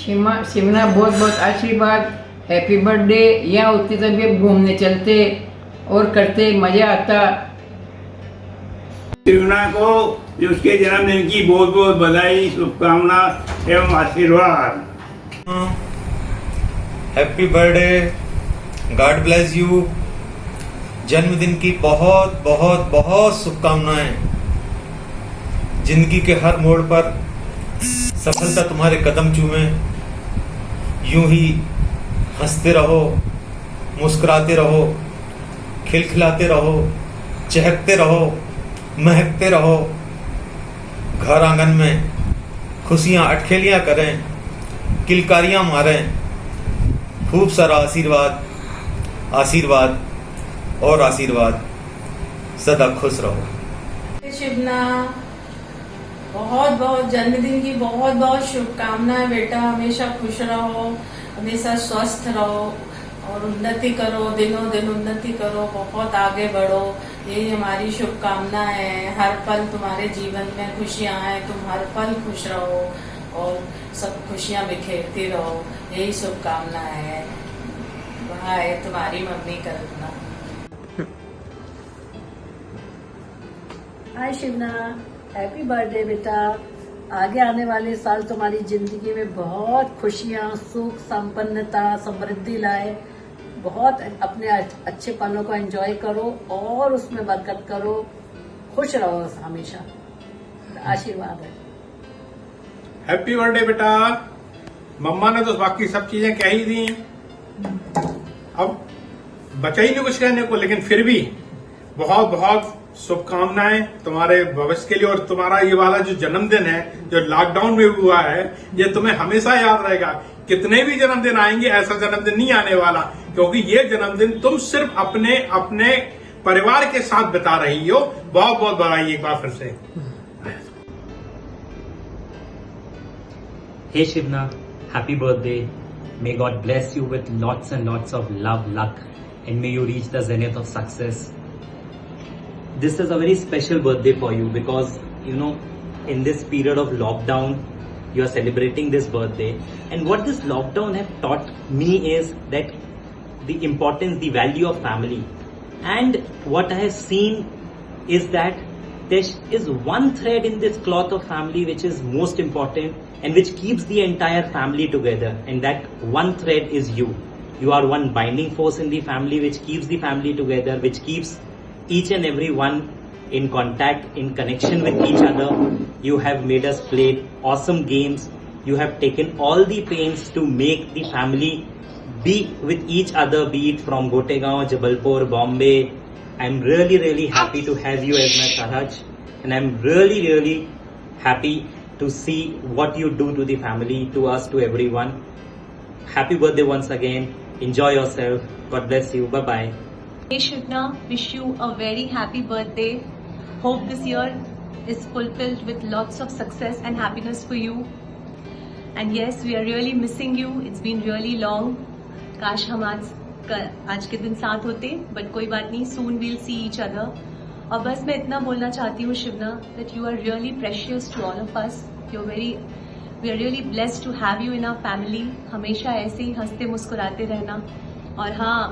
शिवना बहुत बहुत आशीर्वाद, हैप्पी बर्थडे। यहाँ होती तब घूमने चलते और करते, मजा आता। शिवना को उसके जन्मदिन की बहुत बहुत बधाई, शुभकामना एवं आशीर्वाद। Happy birthday, God bless you. जन्मदिन की बहुत बहुत बहुत शुभकामनाएं। जिंदगी के हर मोड़ पर सफलता तुम्हारे कदम चूमे। यूं ही हंसते रहो, मुस्कुराते रहो, खिलखिलाते रहो, चहकते रहो, महकते रहो। घर आंगन में खुशियां अटखेलियां करें, किलकारियां मारें। खूब सारा आशीर्वाद, आशीर्वाद और आशीर्वाद। सदा खुश रहो। शिवना, बहुत बहुत जन्मदिन की बहुत बहुत शुभकामनाएं बेटा। हमेशा खुश रहो, हमेशा स्वस्थ रहो और उन्नति करो, दिनों दिन उन्नति करो, बहुत आगे बढ़ो। यही हमारी शुभकामना है। हर पल तुम्हारे जीवन में खुशियां आए, तुम हर पल खुश रहो और सब खुशियां बिखेरती रहो। यही शुभकामना है। वहाँ है तुम्हारी मम्मी कल्पना। हाय शिवना, हैप्पी बर्थडे बेटा। आगे आने वाले साल तुम्हारी जिंदगी में बहुत खुशियां, सुख, संपन्नता, समृद्धि लाए। बहुत अपने अच्छे पलों को एंजॉय करो और उसमें बरकत करो। खुश रहो हमेशा। आशीर्वाद है। हैप्पी बर्थडे बेटा। मम्मा ने तो बाकी सब चीजें कह ही दी, अब बचा ही नहीं कुछ कहने को, लेकिन फिर भी बहुत बहुत शुभकामनाएं तुम्हारे भविष्य के लिए। और तुम्हारा ये वाला जो जन्मदिन है, जो लॉकडाउन में हुआ है, ये तुम्हें हमेशा याद रहेगा। कितने भी जन्मदिन आएंगे, ऐसा जन्मदिन नहीं आने वाला, क्योंकि ये जन्मदिन तुम सिर्फ अपने अपने परिवार के साथ बिता रही हो। बहुत बहुत बधाई एक बार फिर से। Hey Shivna, happy birthday. May God bless you with lots and lots of love, luck, and may you reach the zenith of success. This is a very special birthday for you because, you know, in this period of lockdown, you are celebrating this birthday. And what this lockdown have taught me is that the importance, the value of family. And what I have seen is that there is one thread in this cloth of family which is most important and which keeps the entire family together, and that one thread is you. You are one binding force in the family which keeps the family together, which keeps each and every one in contact, in connection with each other. You have made us play awesome games. You have taken all the pains to make the family be with each other, be it from Gotegaon, Jabalpur, Bombay. I'm really happy to have you as my Saraj, and I'm really happy to see what you do to the family, to us, to everyone. Happy birthday once again. Enjoy yourself. God bless you. Bye bye. Hey Shivna, wish you a very happy birthday. Hope this year is fulfilled with lots of success and happiness for you. And yes, we are really missing you. It's been really long. काश हम आज के दिन साथ होते, but कोई बात नहीं. Soon we'll see each other. और बस मैं इतना बोलना चाहती हूँ Shivna, that you are really precious to all of us. We are really blessed to have you in our family. हमेशा ऐसे ही हंसते मुस्कुराते रहना. और हाँ,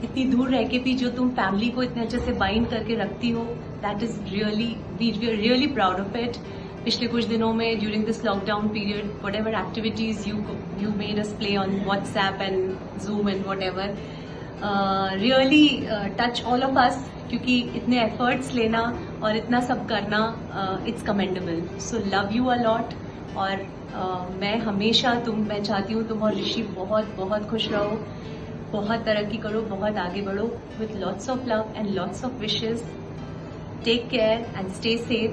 इतनी दूर रह के भी जो तुम फैमिली को इतने अच्छे से बाइंड करके रखती हो, that is we are really proud of it. पिछले कुछ दिनों में during this lockdown period, whatever activities you made us play on WhatsApp and Zoom and whatever, really touch all of us. क्योंकि इतने efforts लेना और इतना सब करना, it's commendable. So love you a lot. और मैं चाहती हूँ तुम और ऋषि बहुत बहुत खुश रहो, बहुत तरक्की करो, बहुत आगे बढ़ो. With lots of love and lots of wishes. Take care and stay safe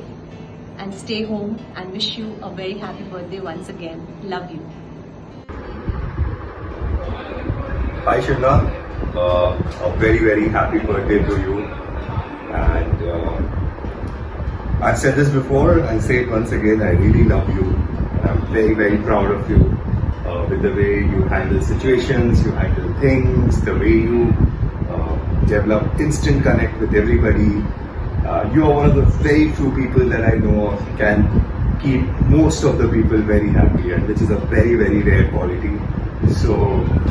and stay home, and wish you a very happy birthday once again. Love you. Hi Shivna, a very happy birthday to you, and I've said this before, I'll say it once again, I really love you, and I'm very proud of you, with the way you handle situations, you handle things, the way you develop instant connect with everybody. You are one of the very few people that I know of can keep most of the people very happy, and which is a very, very rare quality. So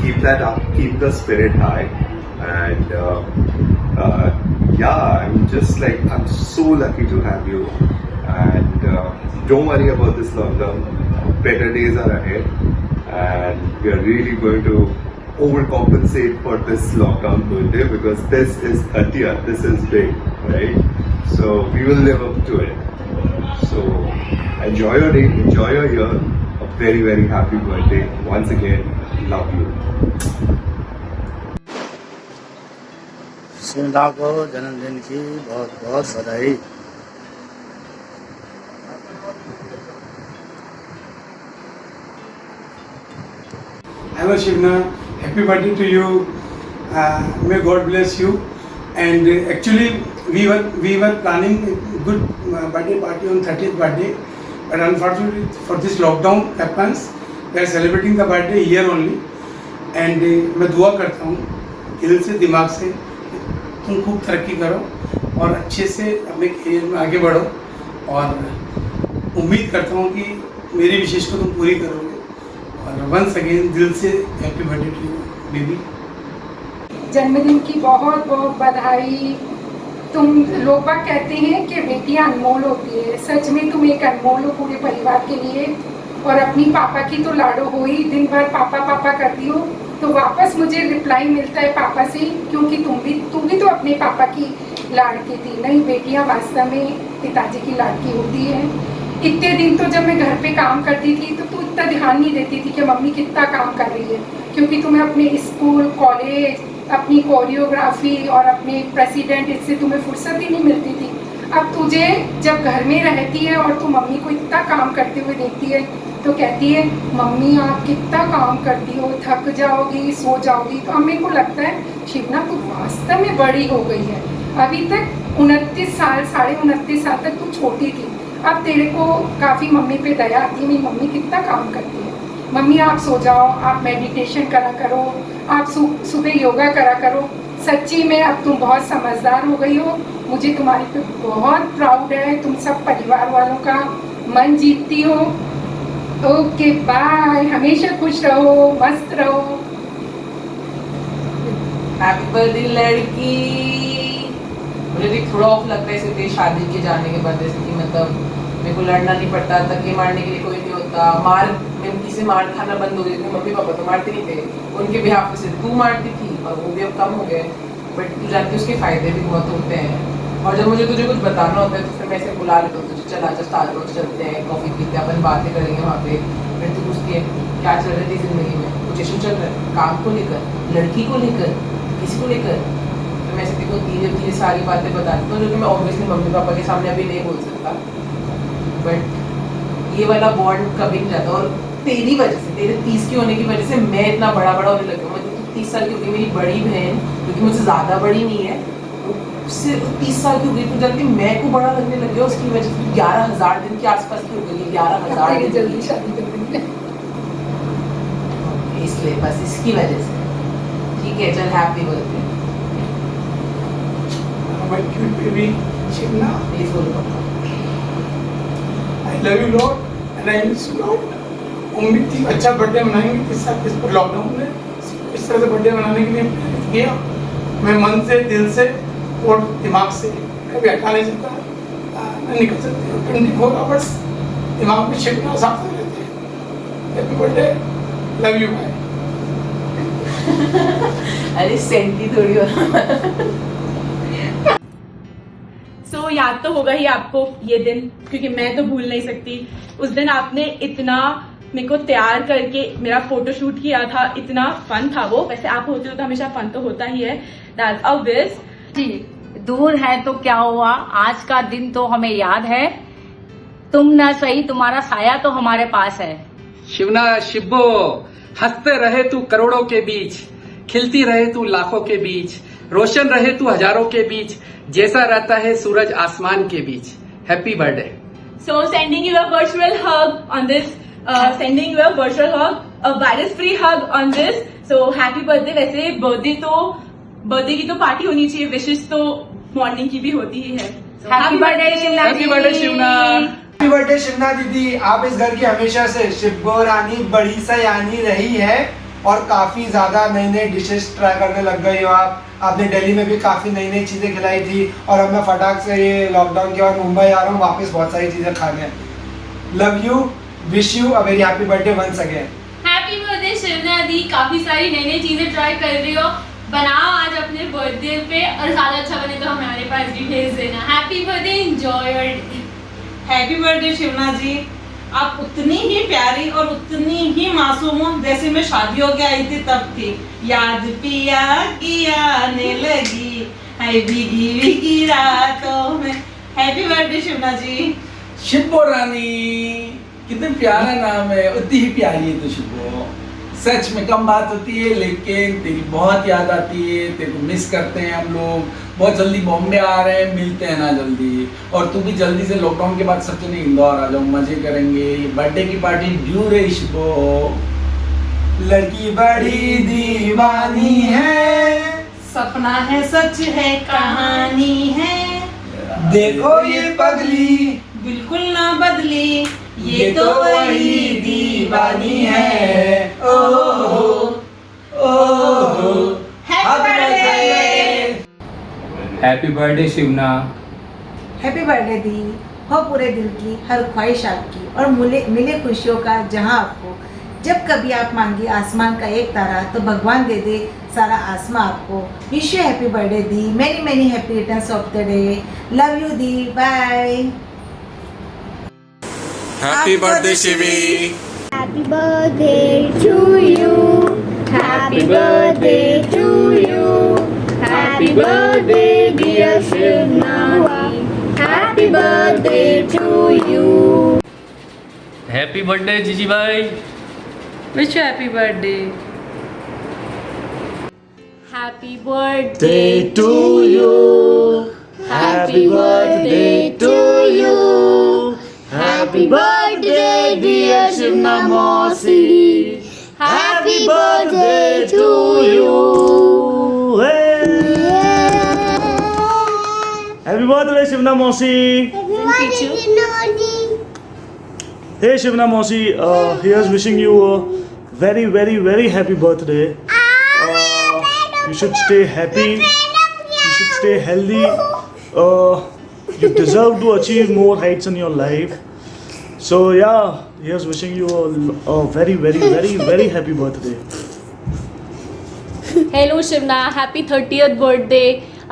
keep that up, keep the spirit high, and yeah, I'm so lucky to have you, and don't worry about this lockdown. Better days are ahead, and we are really going to overcompensate for this lockdown birthday, because this is 30th, this is big, right? So we will live up to it. So enjoy your day, enjoy your year. A very, very happy birthday once again. Love you. Shivna को जन्मदिन की बहुत बहुत बधाई। Hello Shivna, happy birthday to you. May God bless you. And actually, we were planning a good birthday party on 30th birthday, but unfortunately for this lockdown happens, we are celebrating the birthday here only. And मैं दुआ करता हूँ दिल से दिमाग से तुम खूब तरक्की करो और अच्छे से अपने करियर में आगे बढ़ो, और उम्मीद करता हूँ कि मेरी विशेष को तुम पूरी करोगे। और वंस अगेन दिल से happy birthday to you baby. जन्मदिन की बहुत बहुत बधाई। तुम लोग बाग कहते हैं कि बेटियां अनमोल होती है, सच में तुम एक अनमोल हो पूरे परिवार के लिए। और अपनी पापा की तो लाडो हो ही, दिन भर पापा पापा करती हो, तो वापस मुझे रिप्लाई मिलता है पापा से, क्योंकि तू भी तो अपने पापा की लाड़की थी। नहीं, बेटियां वास्तव में पिताजी की लाड़की होती है। इतने दिन तो जब मैं घर पे काम करती थी तो तू इतना ध्यान नहीं देती थी कि मम्मी कितना काम कर रही है, क्योंकि तुम्हें अपने स्कूल, कॉलेज, अपनी कोरियोग्राफी और अपने प्रेसिडेंट, इससे तुम्हें फुर्सत ही नहीं मिलती थी। अब तुझे जब घर में रहती है और तू मम्मी को इतना काम करते हुए देखती है तो कहती है मम्मी आप कितना काम करती हो, थक जाओगी, सो जाओगी। तो अब मेरे को लगता है शिवना तू वास्तव में बड़ी हो गई है। अभी तक 29 साल, 29.5 साल तक तू छोटी थी, अब तेरे को काफ़ी मम्मी पे दया आती है, मेरी मम्मी कितना काम करती है। मम्मी आप सो जाओ, आप मेडिटेशन करा करो, आप सुबह योगा करा करो। सच्ची में अब तुम बहुत समझदार हो गई हो, मुझे तुम्हारे पे बहुत प्राउड है। तुम सब परिवार वालों का मन जीतती हो। ओके बाय, हमेशा खुश रहो, मस्त रहो। हैप्पी बर्थडे लड़की। मुझे भी थोड़ा ऑफ लगता है सिर्फ शादी के जाने के बाद, जैसे कि मतलब मेरे को लड़ना नहीं पड़ता, धक्के मारने के लिए कोई नहीं होता। मैं किसी मार खाना बंद हो गई थी, मम्मी पापा तो मारते नहीं थे, उनके बिहाफ से तू मारती थी और वो भी अब कम हो गए। बट तू जानती उसके फायदे भी बहुत होते हैं। और जब मुझे तुझे कुछ बताना होता है तो फिर मैं ऐसे बुला लेता हूँ, तुझे चला जा स्टारबक्स चलते हैं, कॉफ़ी पीते हैं, अपन बातें करेंगे वहाँ पे। फिर तू पूछती है क्या चल रही थी जिंदगी में, कुछ इशू चल रहा है, काम को लेकर, लड़की को लेकर, किसी को लेकर। तो मैं ऐसे देखो धीरे धीरे सारी बातें बताती हूँ, जो कि मैं ऑब्वियसली मम्मी पापा के सामने अभी नहीं बोल सकता। बट ये वाला बॉन्ड कभी नहीं जाता। और तेरी वजह से, तेरे 30 की होने की वजह से मैं इतना बड़ा होने लगा हूँ। मतलब 30 साल की होगी मेरी बड़ी बहन, क्योंकि मुझसे ज़्यादा बड़ी नहीं है, उससे 30 साल की हो गई, तो जल्दी मैं को बड़ा लगने लग गया। उसकी वजह से 11,000 दिन के आसपास की हो गई, 11,000 दिन जल्दी शादी कर देंगे इसलिए, बस इसकी वजह से। ठीक है, चल happy birthday. My cute baby Shivna, please बोलो I love you lot and I miss you lot. उम्मीद थी अच्छा बर्थडे मनाएंगे इस साल, इस पर लॉकडाउन में इस तरह से बर्थडे मनाने के लिए प्रेरित किया। मैं मन से, दिल से और दिमाग से कभी हटा नहीं सकता, नहीं निकल सकते। 24 आवर्स दिमाग में शिवना साथ में रहते हैं। Happy birthday, love you bye. अरे सेंटी थोड़ी हो। सो याद तो होगा ही आपको ये दिन, क्योंकि मैं तो भूल नहीं सकती। उस दिन आपने इतना मेरे को तैयार करके मेरा फोटोशूट किया था, इतना फन था वो। वैसे आप होते हो तो हमेशा फन तो होता ही है, दैट्स ऑब्वियस। जी, दूर है तो क्या हुआ, आज का दिन तो हमें याद है। तुम ना सही, तुम्हारा साया तो हमारे पास है। शिवना शिब्बो, हंसते रहे तू करोड़ों के बीच, खिलती रहे तू लाखों के बीच, रोशन रहे तू हजारों के बीच, जैसा रहता है सूरज आसमान के बीच। Happy birthday. So sending you a virtual hug on this, sending you a virtual hug, a virus free hug on this. So happy birthday। वैसे बर्थडे की तो पार्टी होनी चाहिए, विशेष तो मॉर्निंग की भी होती ही है। Happy birthday Shivna. Happy birthday Shivna. Happy birthday Shivna दीदी, आप इस घर की हमेशा से शिब्बो रानी बड़ी सयानी रही है और काफ़ी ज़्यादा नई नई डिशेस ट्राई करने लग गई हो आप। आपने दिल्ली में भी काफ़ी नई नई चीज़ें खिलाई थी और अब मैं फटाक से ये लॉकडाउन के बाद मुंबई आ रहा हूँ वापस बहुत सारी चीज़ें खाने। Love you, wish you a very happy birthday once again. Happy birthday Shivna di, काफी सारी नई नई चीजें ट्राई कर रही हो, बनाओ आज अपने बर्थडे पे और ज्यादा अच्छा बने तो हमारे पास भी भेज देना। Happy birthday, enjoy your day. Happy birthday Shivna ji, आप उतनी ही प्यारी और उतनी ही मासूम हो जैसे मैं शादी होके आई थी तब थी। याद पिया की आने लगी है भीगी भीगी रातों में। हैप्पी बर्थडे शिवना जी। शिब्बो रानी, कितना प्यारा नाम है, उतनी ही प्यारी है तो शिब्बो। सच में कम बात होती है लेकिन तेरी बहुत याद आती है, तेरे को मिस करते हैं हम लोग। बहुत जल्दी बॉम्बे आ रहे हैं, मिलते हैं ना जल्दी। और तू भी जल्दी से लॉकडाउन के बाद सब जने इंदौर आ जाओ, मजे करेंगे। बर्थडे की पार्टी ड्यू रे शिब्बो। लड़की बड़ी दीवानी है, सपना है सच है कहानी है, देखो ये पगली बिल्कुल ना बदली, ये तो वही दीवानी है। ओहो ओहो happy birthday. Happy birthday Shivna. Happy birthday दी, हो पूरे दिल की हर ख्वाहिश आपकी और मिले खुशियों का जहां आपको। जब कभी आप मांगे आसमान का एक तारा तो भगवान दे दे सारा आसमां आपको। विश यू हैप्पी बर्थडे दी, many many happy returns of the day. Love you दी, bye. Happy birthday Shivi. Happy birthday to you. Happy birthday to you. Happy birthday dear Shivnani. Happy birthday to you. Happy birthday जीजी भाई। Wish you happy birthday. Happy birthday to you. Happy birthday to you. Happy birthday dear Shivna Mosi. Happy birthday to you. Happy birthday Shivna Mosi. Hey Shivna Mosi, here's wishing you a very very very happy birthday. You should stay happy. You should stay healthy. You deserve to achieve more heights in your life. So yeah, here's wishing you a very very very very happy birthday. Hello Shivna, happy 30th birthday.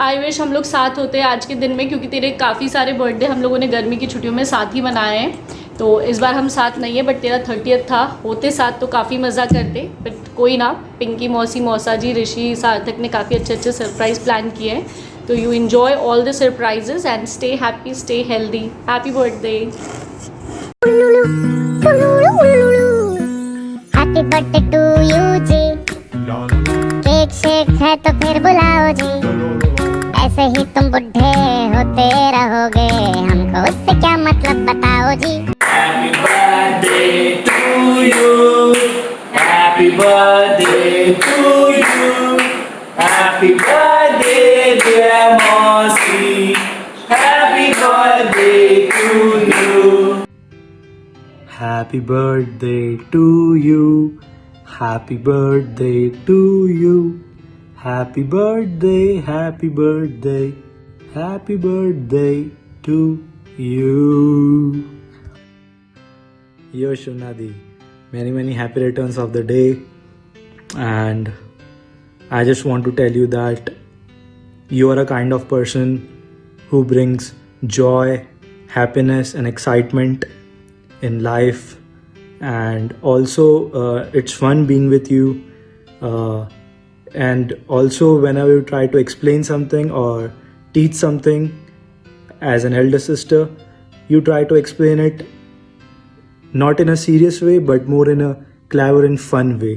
I wish हम लोग साथ होते आज के दिन में, क्योंकि तेरे काफ़ी सारे बर्थडे हम लोगों ने गर्मी की छुट्टियों में साथ ही मनाए हैं। तो इस बार हम साथ नहीं है, बट तेरा 30th था, होते साथ तो काफ़ी मज़ा करते। बट कोई ना, पिंकी मौसी, मौसा जी, ऋषि, सार्थक ने काफ़ी अच्छे अच्छे सरप्राइज़ प्लान किए हैं। तो you enjoy all the surprises and stay happy, stay healthy. Happy birthday. Happy birthday to you जी। केक शेक है तो फिर बुलाओ जी। ऐसे ही तुम बुढ़े होते रहोगे, हमको उससे क्या मतलब बताओ जी। Happy birthday to you. Happy birthday to you. Happy birthday dear मौसी। Happy birthday to you. Happy birthday to you. Happy birthday to you. Happy birthday, happy birthday, happy birthday to you. Yo Shunadi, many happy returns of the day, and I just want to tell you that you are a kind of person who brings joy, happiness and excitement in life, and also it's fun being with you, and also whenever you try to explain something or teach something as an elder sister, you try to explain it not in a serious way but more in a clever and fun way.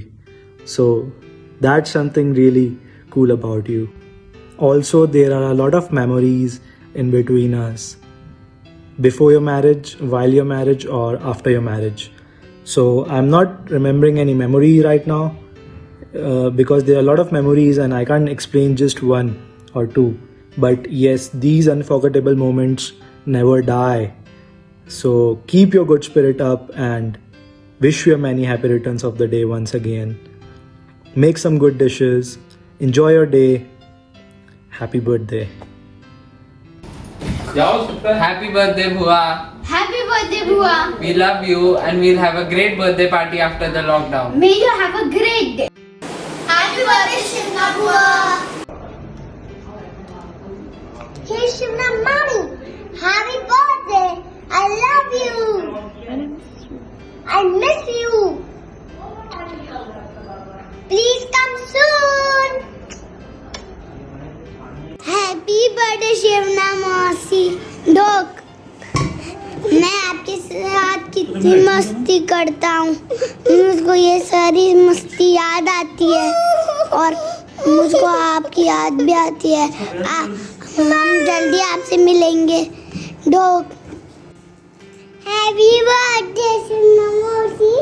So that's something really cool about you. Also, there are a lot of memories in between us, before your marriage, while your marriage, or after your marriage. So I'm not remembering any memory right now because there are a lot of memories and I can't explain just one or two. But yes, these unforgettable moments never die. So keep your good spirit up and wish you many happy returns of the day once again. Make some good dishes. Enjoy your day. Happy birthday. Happy birthday, Bhua. Happy birthday, Bhua. We love you and we'll have a great birthday party after the lockdown. May you have a great day. Happy birthday, Shivna Bhua. Hey, Shivna Mommy. Happy birthday. I love you. I miss you. Please come soon. Happy birthday, Shivna Mausi. Look. मैं आपके साथ कितनी मस्ती करता हूँ, मुझको ये सारी मस्ती याद आती है और मुझको आपकी याद भी आती है। हम जल्दी आपसे मिलेंगे। डॉग हैप्पी बर्थडे शिवना मौसी।